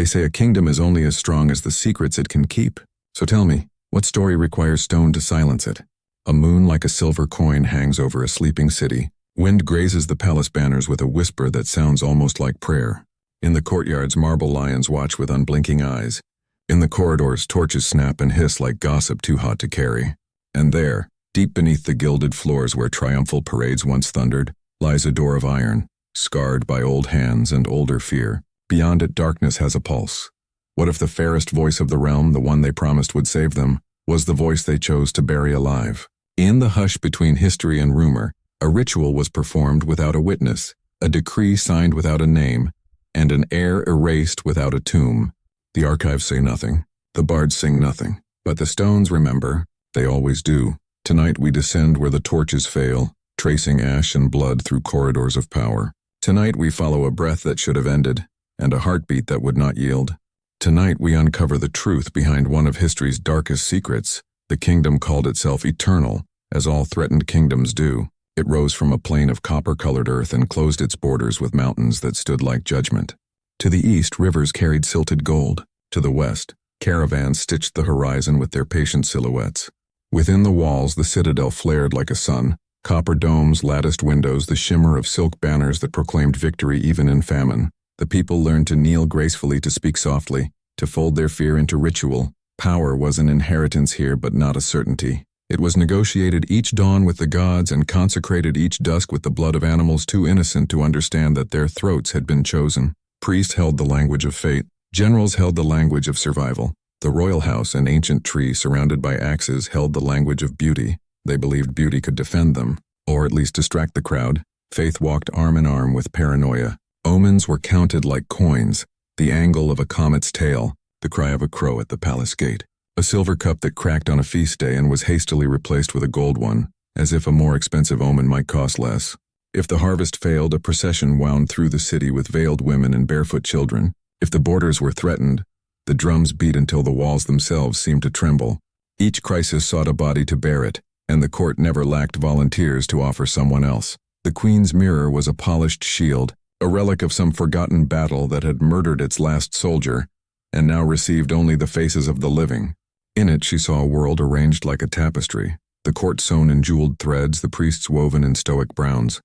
They say a kingdom is only as strong as the secrets it can keep. So tell me, what story requires stone to silence it? A moon like a silver coin hangs over a sleeping city. Wind grazes the palace banners with a whisper that sounds almost like prayer. In the courtyards, marble lions watch with unblinking eyes. In the corridors, torches snap and hiss like gossip too hot to carry. And there, deep beneath the gilded floors where triumphal parades once thundered, lies a door of iron, scarred by old hands and older fear. Beyond it, darkness has a pulse. What if the fairest voice of the realm, the one they promised would save them, was the voice they chose to bury alive? In the hush between history and rumor, a ritual was performed without a witness, a decree signed without a name, and an heir erased without a tomb. The archives say nothing, the bards sing nothing, but the stones remember. They always do. Tonight we descend where the torches fail, tracing ash and blood through corridors of power. Tonight we follow a breath that should have ended, and a heartbeat that would not yield. Tonight we uncover the truth behind one of history's darkest secrets. The kingdom called itself eternal, as all threatened kingdoms do. It rose from a plain of copper-colored earth and closed its borders with mountains that stood like judgment. To the east, rivers carried silted gold. To the west, caravans stitched the horizon with their patient silhouettes. Within the walls, the citadel flared like a sun. Copper domes, latticed windows, the shimmer of silk banners that proclaimed victory even in famine. The people learned to kneel gracefully, to speak softly, to fold their fear into ritual. Power was an inheritance here, but not a certainty. It was negotiated each dawn with the gods and consecrated each dusk with the blood of animals too innocent to understand that their throats had been chosen. Priests held the language of fate. Generals held the language of survival. The royal house, an ancient tree surrounded by axes, held the language of beauty. They believed beauty could defend them, or at least distract the crowd. Faith walked arm in arm with paranoia. Omens were counted like coins, the angle of a comet's tail, the cry of a crow at the palace gate. A silver cup that cracked on a feast day and was hastily replaced with a gold one, as if a more expensive omen might cost less. If the harvest failed, a procession wound through the city with veiled women and barefoot children. If the borders were threatened, the drums beat until the walls themselves seemed to tremble. Each crisis sought a body to bear it, and the court never lacked volunteers to offer someone else. The queen's mirror was a polished shield, a relic of some forgotten battle that had murdered its last soldier, and now received only the faces of the living. In it she saw a world arranged like a tapestry, the court sewn in jeweled threads, the priests woven in stoic browns,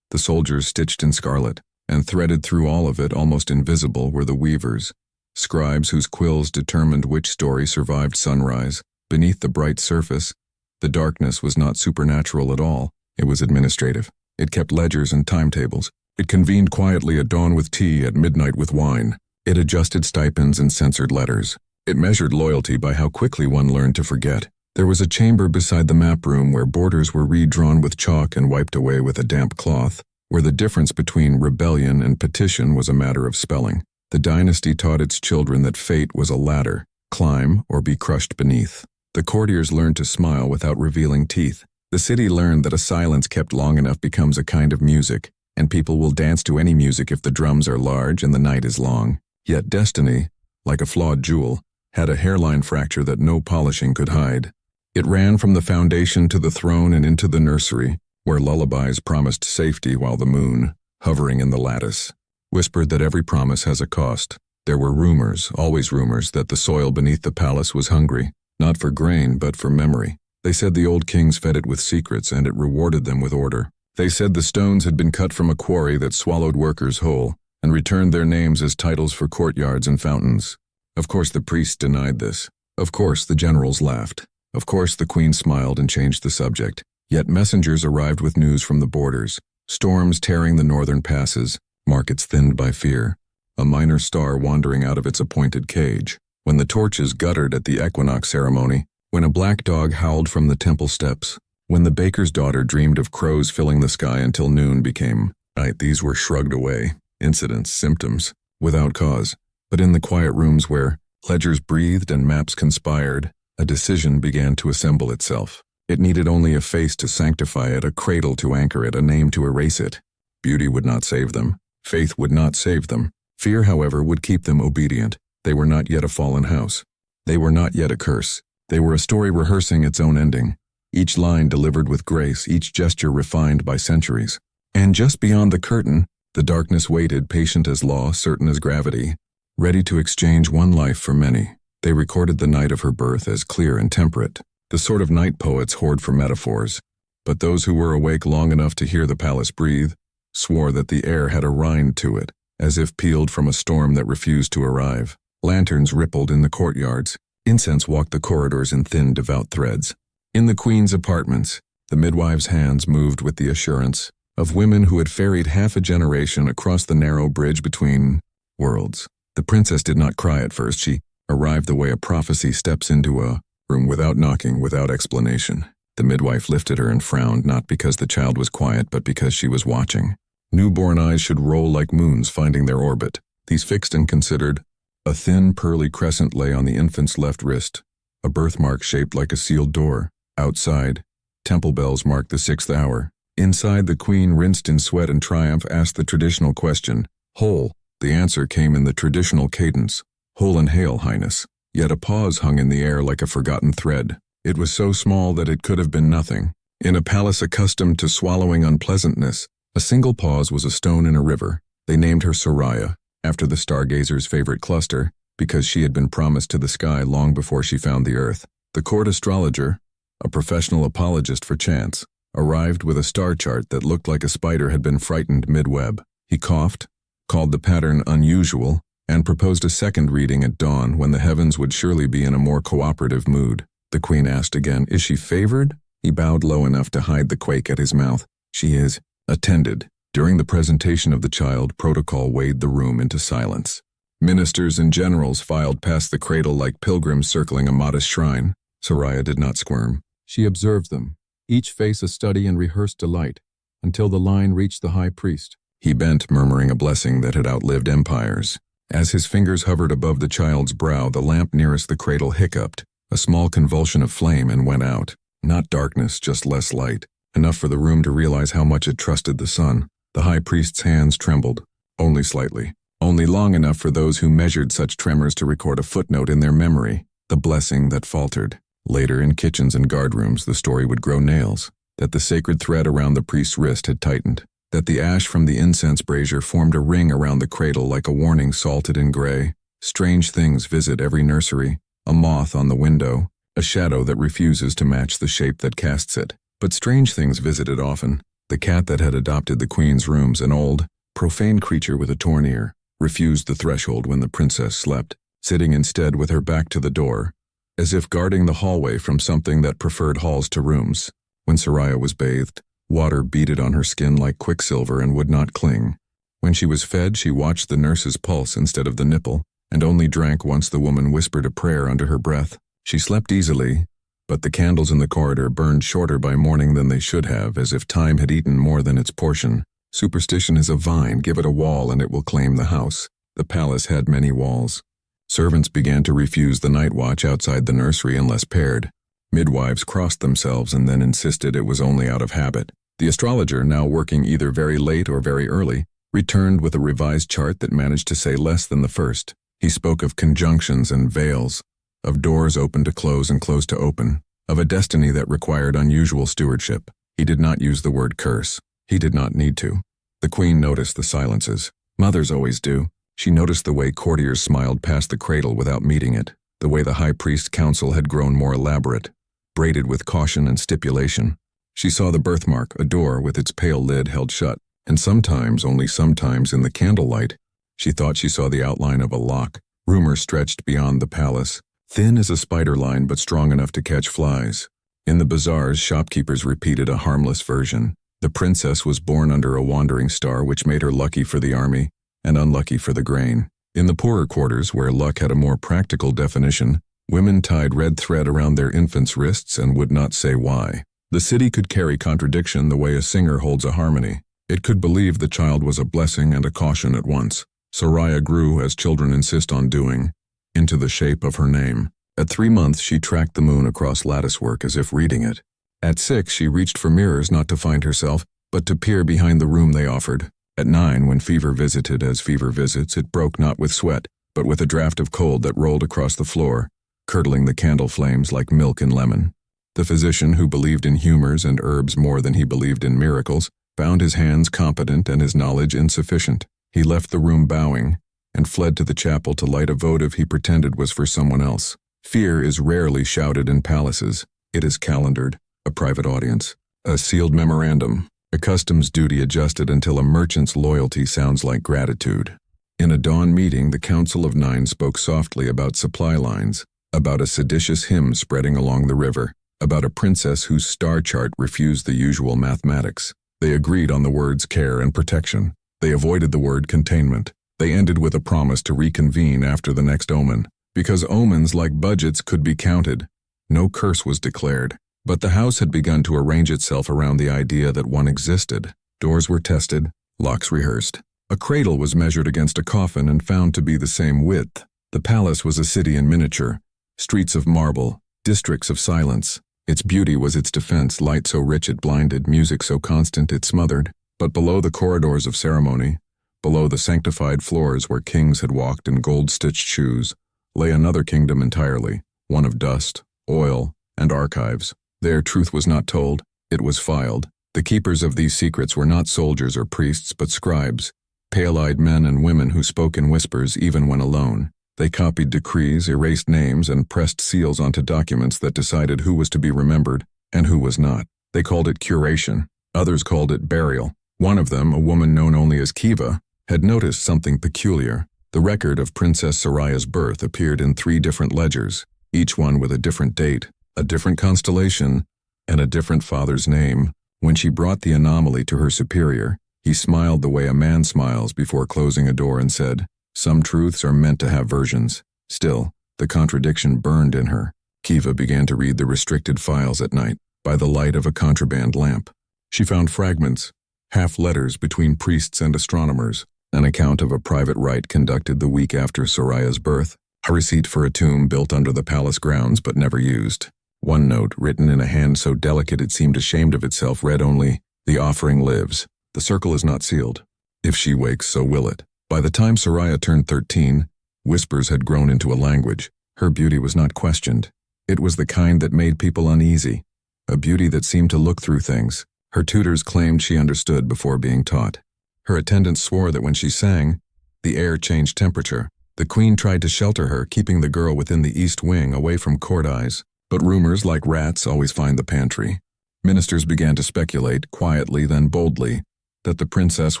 the soldiers stitched in scarlet, and threaded through all of it, almost invisible, were the weavers, scribes whose quills determined which story survived sunrise. Beneath the bright surface, the darkness was not supernatural at all. It was administrative. It kept ledgers and timetables. It convened quietly at dawn with tea, at midnight with wine. It adjusted stipends and censored letters. It measured loyalty by how quickly one learned to forget. There was a chamber beside the map room where borders were redrawn with chalk and wiped away with a damp cloth, where the difference between rebellion and petition was a matter of spelling. The dynasty taught its children that fate was a ladder, climb or be crushed beneath. The courtiers learned to smile without revealing teeth. The city learned that a silence kept long enough becomes a kind of music, and people will dance to any music if the drums are large and the night is long. Yet destiny, like a flawed jewel, had a hairline fracture that no polishing could hide. It ran from the foundation to the throne and into the nursery, where lullabies promised safety while the moon, hovering in the lattice, whispered that every promise has a cost. There were rumors, always rumors, that the soil beneath the palace was hungry, not for grain but for memory. They said the old kings fed it with secrets and it rewarded them with order. They said the stones had been cut from a quarry that swallowed workers whole and returned their names as titles for courtyards and fountains. Of course the priests denied this. Of course the generals laughed. Of course the queen smiled and changed the subject. Yet messengers arrived with news from the borders. Storms tearing the northern passes, markets thinned by fear. A minor star wandering out of its appointed cage. When the torches guttered at the equinox ceremony, when a black dog howled from the temple steps, when the baker's daughter dreamed of crows filling the sky until noon became night, these were shrugged away. Incidents, symptoms, without cause. But in the quiet rooms where ledgers breathed and maps conspired, a decision began to assemble itself. It needed only a face to sanctify it, a cradle to anchor it, a name to erase it. Beauty would not save them. Faith would not save them. Fear, however, would keep them obedient. They were not yet a fallen house. They were not yet a curse. They were a story rehearsing its own ending. Each line delivered with grace, each gesture refined by centuries. And just beyond the curtain, the darkness waited, patient as law, certain as gravity. ready to exchange one life for many. They recorded the night of her birth as clear and temperate, the sort of night poets hoard for metaphors. But those who were awake long enough to hear the palace breathe swore that the air had a rind to it, as if peeled from a storm that refused to arrive. Lanterns rippled in the courtyards. Incense walked the corridors in thin, devout threads. In the queen's apartments, the midwives' hands moved with the assurance of women who had ferried half a generation across the narrow bridge between worlds. The princess did not cry at first. She arrived the way a prophecy steps into a room without knocking, without explanation. The midwife lifted her and frowned, not because the child was quiet, but because she was watching. Newborn eyes should roll like moons finding their orbit. These fixed and considered. A thin, pearly crescent lay on the infant's left wrist, a birthmark shaped like a sealed door. Outside, temple bells marked the 6th hour. Inside, the queen, rinsed in sweat and triumph, asked the traditional question, "Whole?" The answer came in the traditional cadence, "Whole and hail, Highness." Yet a pause hung in the air like a forgotten thread. It was so small that it could have been nothing. In a palace accustomed to swallowing unpleasantness, a single pause was a stone in a river. They named her Soraya, after the stargazer's favorite cluster, because she had been promised to the sky long before she found the earth. The court astrologer, a professional apologist for chance, arrived with a star chart that looked like a spider had been frightened mid-web. He coughed, called the pattern unusual, and proposed a second reading at dawn when the heavens would surely be in a more cooperative mood. The queen asked again, "Is she favored?" He bowed low enough to hide the quake at his mouth. "She is." Attended. During the presentation of the child, protocol weighed the room into silence. Ministers and generals filed past the cradle like pilgrims circling a modest shrine. Soraya did not squirm. She observed them, each face a study and rehearsed delight, until the line reached the high priest. He bent, murmuring a blessing that had outlived empires. As his fingers hovered above the child's brow, the lamp nearest the cradle hiccuped, a small convulsion of flame, and went out. Not darkness, just less light, enough for the room to realize how much it trusted the sun. The high priest's hands trembled, only slightly, only long enough for those who measured such tremors to record a footnote in their memory, the blessing that faltered. Later, in kitchens and guardrooms, the story would grow nails, that the sacred thread around the priest's wrist had tightened, that the ash from the incense brazier formed a ring around the cradle like a warning salted in gray. Strange things visit every nursery, a moth on the window, a shadow that refuses to match the shape that casts it. But strange things visited often. The cat that had adopted the queen's rooms, an old, profane creature with a torn ear, refused the threshold when the princess slept, sitting instead with her back to the door, as if guarding the hallway from something that preferred halls to rooms. When Soraya was bathed, water beaded on her skin like quicksilver and would not cling. When she was fed, she watched the nurse's pulse instead of the nipple, and only drank once the woman whispered a prayer under her breath. She slept easily, but the candles in the corridor burned shorter by morning than they should have, as if time had eaten more than its portion. Superstition is a vine, give it a wall and it will claim the house. The palace had many walls. Servants began to refuse the night watch outside the nursery unless paired. Midwives crossed themselves and then insisted it was only out of habit. The astrologer, now working either very late or very early, returned with a revised chart that managed to say less than the first. He spoke of conjunctions and veils, of doors open to close and close to open, of a destiny that required unusual stewardship. He did not use the word curse. He did not need to. The queen noticed the silences. Mothers always do. She noticed the way courtiers smiled past the cradle without meeting it, the way the high priest's council had grown more elaborate, braided with caution and stipulation. She saw the birthmark, a door with its pale lid held shut, and sometimes, only sometimes in the candlelight, she thought she saw the outline of a lock. Rumor stretched beyond the palace, thin as a spider line but strong enough to catch flies. In the bazaars, shopkeepers repeated a harmless version. The princess was born under a wandering star, which made her lucky for the army and unlucky for the grain. In the poorer quarters, where luck had a more practical definition, women tied red thread around their infants' wrists and would not say why. The city could carry contradiction the way a singer holds a harmony. It could believe the child was a blessing and a caution at once. Soraya grew, as children insist on doing, into the shape of her name. At 3 months, she tracked the moon across latticework as if reading it. At 6, she reached for mirrors not to find herself, but to peer behind the room they offered. At 9, when fever visited as fever visits, it broke not with sweat, but with a draft of cold that rolled across the floor, curdling the candle flames like milk and lemon. The physician, who believed in humors and herbs more than he believed in miracles, found his hands competent and his knowledge insufficient. He left the room bowing, and fled to the chapel to light a votive he pretended was for someone else. Fear is rarely shouted in palaces. It is calendared, a private audience, a sealed memorandum, a customs duty adjusted until a merchant's loyalty sounds like gratitude. In a dawn meeting, the Council of Nine spoke softly about supply lines, about a seditious hymn spreading along the river, about a princess whose star chart refused the usual mathematics. They agreed on the words care and protection. They avoided the word containment. They ended with a promise to reconvene after the next omen. Because omens, like budgets, could be counted, no curse was declared. But the house had begun to arrange itself around the idea that one existed. Doors were tested, locks rehearsed. A cradle was measured against a coffin and found to be the same width. The palace was a city in miniature, streets of marble, districts of silence. Its beauty was its defense, light so rich it blinded, music so constant it smothered. But below the corridors of ceremony, below the sanctified floors where kings had walked in gold-stitched shoes, lay another kingdom entirely, one of dust, oil, and archives. There truth was not told, it was filed. The keepers of these secrets were not soldiers or priests, but scribes, pale-eyed men and women who spoke in whispers even when alone. They copied decrees, erased names, and pressed seals onto documents that decided who was to be remembered and who was not. They called it curation. Others called it burial. One of them, a woman known only as Kiva, had noticed something peculiar. The record of Princess Soraya's birth appeared in 3 different ledgers, each one with a different date, a different constellation, and a different father's name. When she brought the anomaly to her superior, he smiled the way a man smiles before closing a door and said, "Some truths are meant to have versions." Still, the contradiction burned in her. Kiva began to read the restricted files at night, by the light of a contraband lamp. She found fragments, half-letters between priests and astronomers, an account of a private rite conducted the week after Soraya's birth, a receipt for a tomb built under the palace grounds but never used. One note, written in a hand so delicate it seemed ashamed of itself, read only, "The offering lives. The circle is not sealed. If she wakes, so will it." By the time Soraya turned 13, whispers had grown into a language. Her beauty was not questioned. It was the kind that made people uneasy, a beauty that seemed to look through things. Her tutors claimed she understood before being taught. Her attendants swore that when she sang, the air changed temperature. The queen tried to shelter her, keeping the girl within the east wing, away from court eyes. But rumors, like rats, always find the pantry. Ministers began to speculate, quietly then boldly, that the princess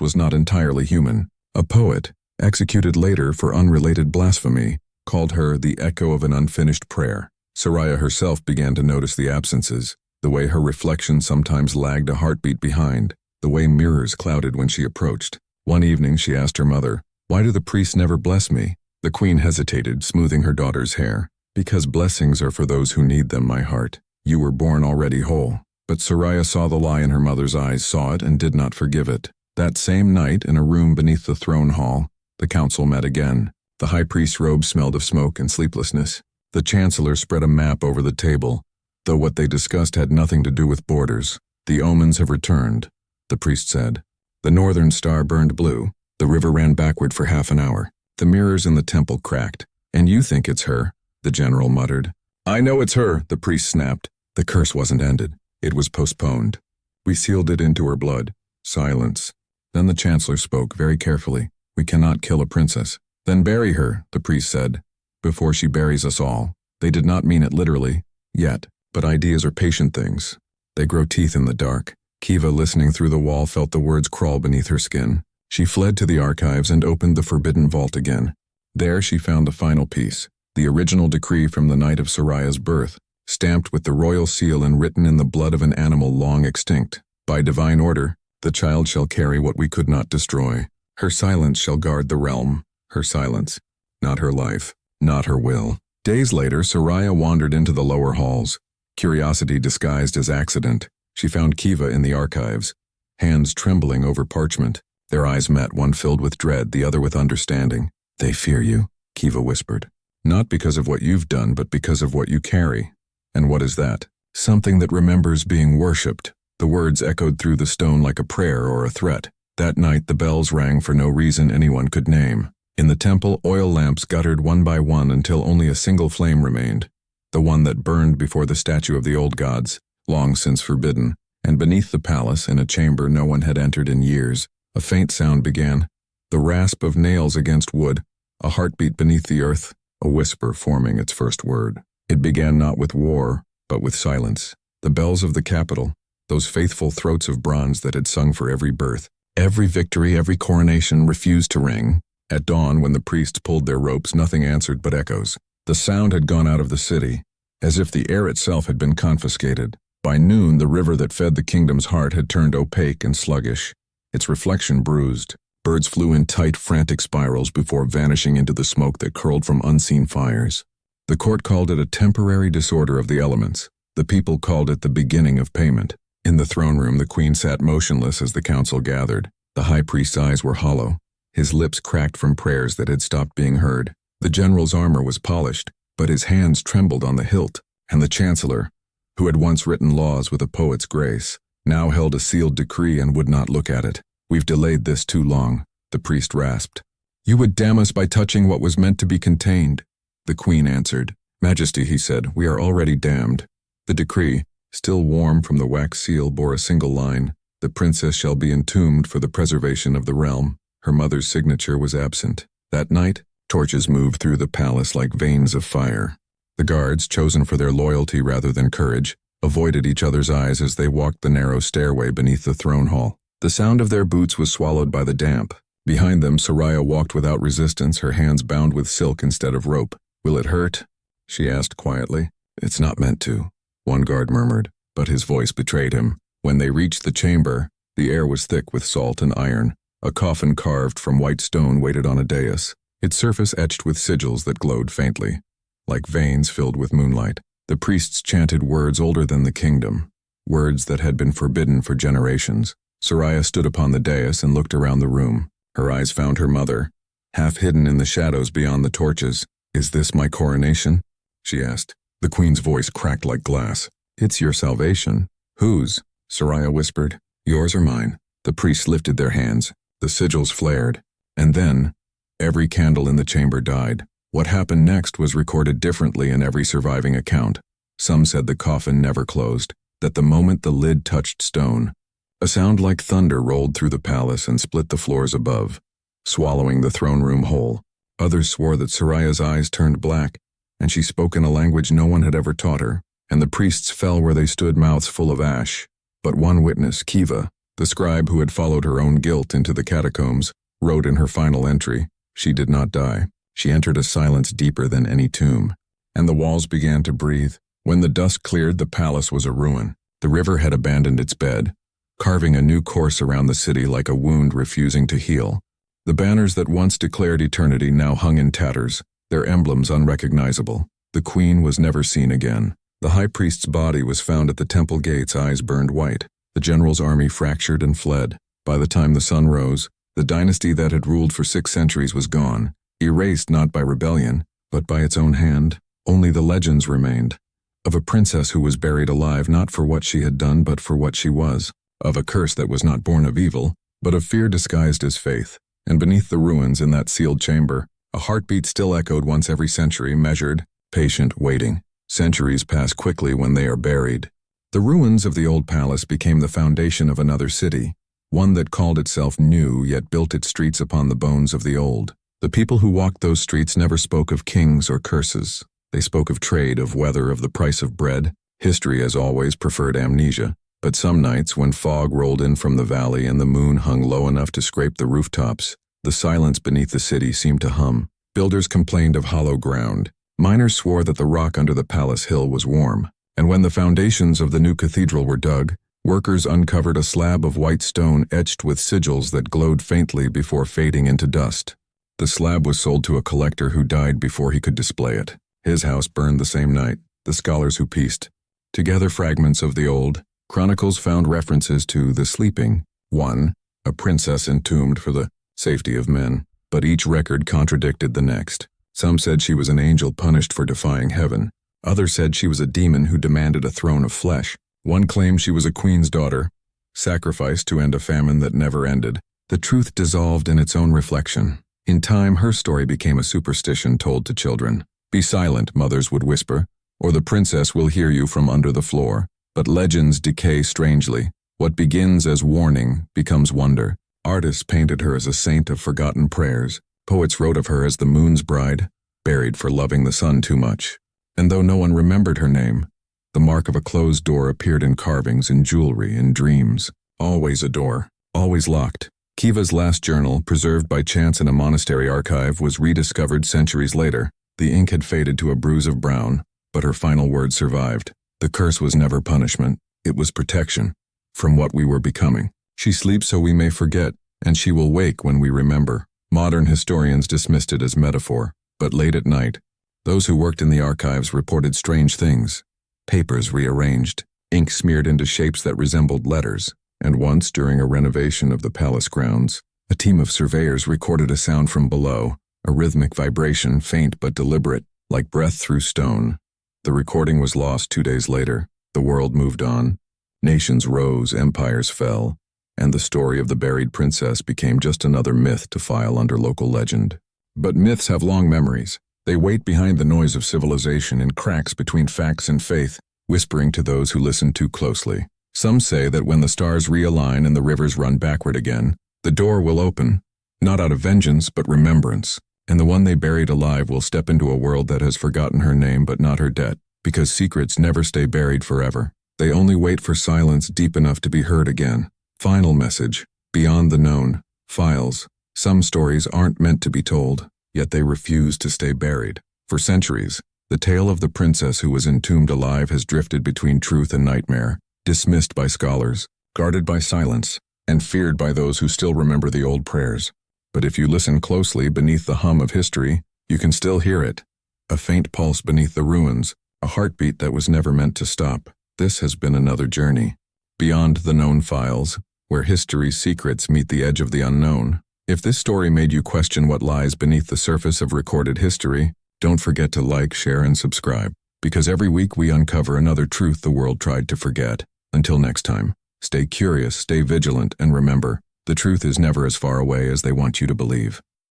was not entirely human. A poet, executed later for unrelated blasphemy, called her the echo of an unfinished prayer. Soraya herself began to notice the absences, the way her reflection sometimes lagged a heartbeat behind, the way mirrors clouded when she approached. One evening she asked her mother, "Why do the priests never bless me?" The queen hesitated, smoothing her daughter's hair. "Because blessings are for those who need them, my heart. You were born already whole." But Soraya saw the lie in her mother's eyes, saw it, and did not forgive it. That same night, in a room beneath the throne hall, the council met again. The high priest's robe smelled of smoke and sleeplessness. The chancellor spread a map over the table, though what they discussed had nothing to do with borders. "The omens have returned," the priest said. The northern star burned blue. The river ran backward for half an hour. The mirrors in the temple cracked. "And you think it's her," the general muttered. "I know it's her," the priest snapped. The curse wasn't ended. It was postponed. "We sealed it into her blood." Silence. Then the chancellor spoke very carefully. "We cannot kill a princess." "Then bury her," the priest said, "before she buries us all." They did not mean it literally, yet, but ideas are patient things. They grow teeth in the dark. Kiva, listening through the wall, felt the words crawl beneath her skin. She fled to the archives and opened the forbidden vault again. There she found the final piece, the original decree from the night of Soraya's birth, stamped with the royal seal and written in the blood of an animal long extinct. "By divine order, the child shall carry what we could not destroy. Her silence shall guard the realm." Her silence, not her life, not her will. Days later, Soraya wandered into the lower halls, curiosity disguised as accident. She found Kiva in the archives, hands trembling over parchment. Their eyes met, one filled with dread, the other with understanding. "They fear you," Kiva whispered. "Not because of what you've done, but because of what you carry." "And what is that?" "Something that remembers being worshipped." The words echoed through the stone like a prayer or a threat. That night the bells rang for no reason anyone could name. In the temple, oil lamps guttered one by one until only a single flame remained, the one that burned before the statue of the old gods, long since forbidden. And beneath the palace, in a chamber no one had entered in years, a faint sound began, the rasp of nails against wood, A heartbeat beneath the earth, a whisper forming its first word. It began not with war, but with silence. The bells of the capital, those faithful throats of bronze that had sung for every birth, every victory, every coronation, refused to ring. At dawn, when the priests pulled their ropes, nothing answered but echoes. The sound had gone out of the city, as if the air itself had been confiscated. By noon, the river that fed the kingdom's heart had turned opaque and sluggish, its reflection bruised. Birds flew in tight, frantic spirals before vanishing into the smoke that curled from unseen fires. The court called it a temporary disorder of the elements. The people called it the beginning of payment. In the throne room, the queen sat motionless as the council gathered. The high priest's eyes were hollow, his lips cracked from prayers that had stopped being heard. The general's armor was polished, but his hands trembled on the hilt, and the chancellor, who had once written laws with a poet's grace, now held a sealed decree and would not look at it. "We've delayed this too long," the priest rasped. "You would damn us by touching what was meant to be contained," the queen answered. "Majesty," he said, "we are already damned." The decree, still warm from the wax seal, bore a single line: "The princess shall be entombed for the preservation of the realm." Her mother's signature was absent. That night, torches moved through the palace like veins of fire. The guards, chosen for their loyalty rather than courage, avoided each other's eyes as they walked the narrow stairway beneath the throne hall. The sound of their boots was swallowed by the damp. Behind them, Soraya walked without resistance, her hands bound with silk instead of rope. "Will it hurt?" she asked quietly. "It's not meant to," one guard murmured, but his voice betrayed him. When they reached the chamber, the air was thick with salt and iron. A coffin carved from white stone waited on a dais, its surface etched with sigils that glowed faintly, like veins filled with moonlight. The priests chanted words older than the kingdom, words that had been forbidden for generations. Soraya stood upon the dais and looked around the room. Her eyes found her mother, half hidden in the shadows beyond the torches. "Is this my coronation?" she asked. The queen's voice cracked like glass. "It's your salvation." "Whose?" Soraya whispered. "Yours or mine?" The priests lifted their hands. The sigils flared. And then, every candle in the chamber died. What happened next was recorded differently in every surviving account. Some said the coffin never closed, that the moment the lid touched stone, a sound like thunder rolled through the palace and split the floors above, swallowing the throne room whole. Others swore that Soraya's eyes turned black, and she spoke in a language no one had ever taught her, and the priests fell where they stood, mouths full of ash. But one witness, Kiva, the scribe who had followed her own guilt into the catacombs, wrote in her final entry, "She did not die. She entered a silence deeper than any tomb." And the walls began to breathe. When the dust cleared, the palace was a ruin. The river had abandoned its bed, carving a new course around the city like a wound refusing to heal. The banners that once declared eternity now hung in tatters, their emblems unrecognizable. The queen was never seen again. The high priest's body was found at the temple gates, eyes burned white. The general's army fractured and fled. By the time the sun rose, the dynasty that had ruled for 6 centuries was gone, erased not by rebellion, but by its own hand. Only the legends remained, of a princess who was buried alive not for what she had done but for what she was, of a curse that was not born of evil, but of fear disguised as faith. And beneath the ruins in that sealed chamber, a heartbeat still echoed once every century, measured, patient, waiting. Centuries pass quickly when they are buried. The ruins of the old palace became the foundation of another city, one that called itself new yet built its streets upon the bones of the old. The people who walked those streets never spoke of kings or curses. They spoke of trade, of weather, of the price of bread. History, as always, preferred amnesia. But some nights, when fog rolled in from the valley and the moon hung low enough to scrape the rooftops, the silence beneath the city seemed to hum. Builders complained of hollow ground. Miners swore that the rock under the palace hill was warm. And when the foundations of the new cathedral were dug, workers uncovered a slab of white stone etched with sigils that glowed faintly before fading into dust. The slab was sold to a collector who died before he could display it. His house burned the same night. The scholars who pieced together fragments of the old chronicles found references to the sleeping one, a princess entombed for the safety of men, but each record contradicted the next. Some said she was an angel punished for defying heaven. Others said she was a demon who demanded a throne of flesh. One claimed she was a queen's daughter, sacrificed to end a famine that never ended. The truth dissolved in its own reflection. In time, her story became a superstition told to children. "Be silent," mothers would whisper, "or the princess will hear you from under the floor." But legends decay strangely. What begins as warning becomes wonder. Artists painted her as a saint of forgotten prayers. Poets wrote of her as the moon's bride, buried for loving the sun too much. And though no one remembered her name, the mark of a closed door appeared in carvings, in jewelry, in dreams. Always a door, always locked. Kiva's last journal, preserved by chance in a monastery archive, was rediscovered centuries later. The ink had faded to a bruise of brown, but her final words survived. The curse was never punishment, it was protection from what we were becoming. She sleeps so we may forget, and she will wake when we remember. Modern historians dismissed it as metaphor, but late at night, those who worked in the archives reported strange things. Papers rearranged, ink smeared into shapes that resembled letters, and once, during a renovation of the palace grounds, a team of surveyors recorded a sound from below, a rhythmic vibration, faint but deliberate, like breath through stone. The recording was lost 2 days later. The world moved on. Nations rose, empires fell, and the story of the buried princess became just another myth to file under local legend. But myths have long memories. They wait behind the noise of civilization, in cracks between facts and faith, whispering to those who listen too closely. Some say that when the stars realign and the rivers run backward again, the door will open, not out of vengeance but remembrance, and the one they buried alive will step into a world that has forgotten her name but not her debt, because secrets never stay buried forever. They only wait for silence deep enough to be heard again. Final message. Beyond the known files. Some stories aren't meant to be told, yet they refuse to stay buried. For centuries, the tale of the princess who was entombed alive has drifted between truth and nightmare, dismissed by scholars, guarded by silence, and feared by those who still remember the old prayers. But if you listen closely beneath the hum of history, you can still hear it. A faint pulse beneath the ruins, a heartbeat that was never meant to stop. This has been another journey. Beyond the Known Files, where history's secrets meet the edge of the unknown. If this story made you question what lies beneath the surface of recorded history, don't forget to like, share, and subscribe, because every week we uncover another truth the world tried to forget. Until next time, stay curious, stay vigilant, and remember, the truth is never as far away as they want you to believe.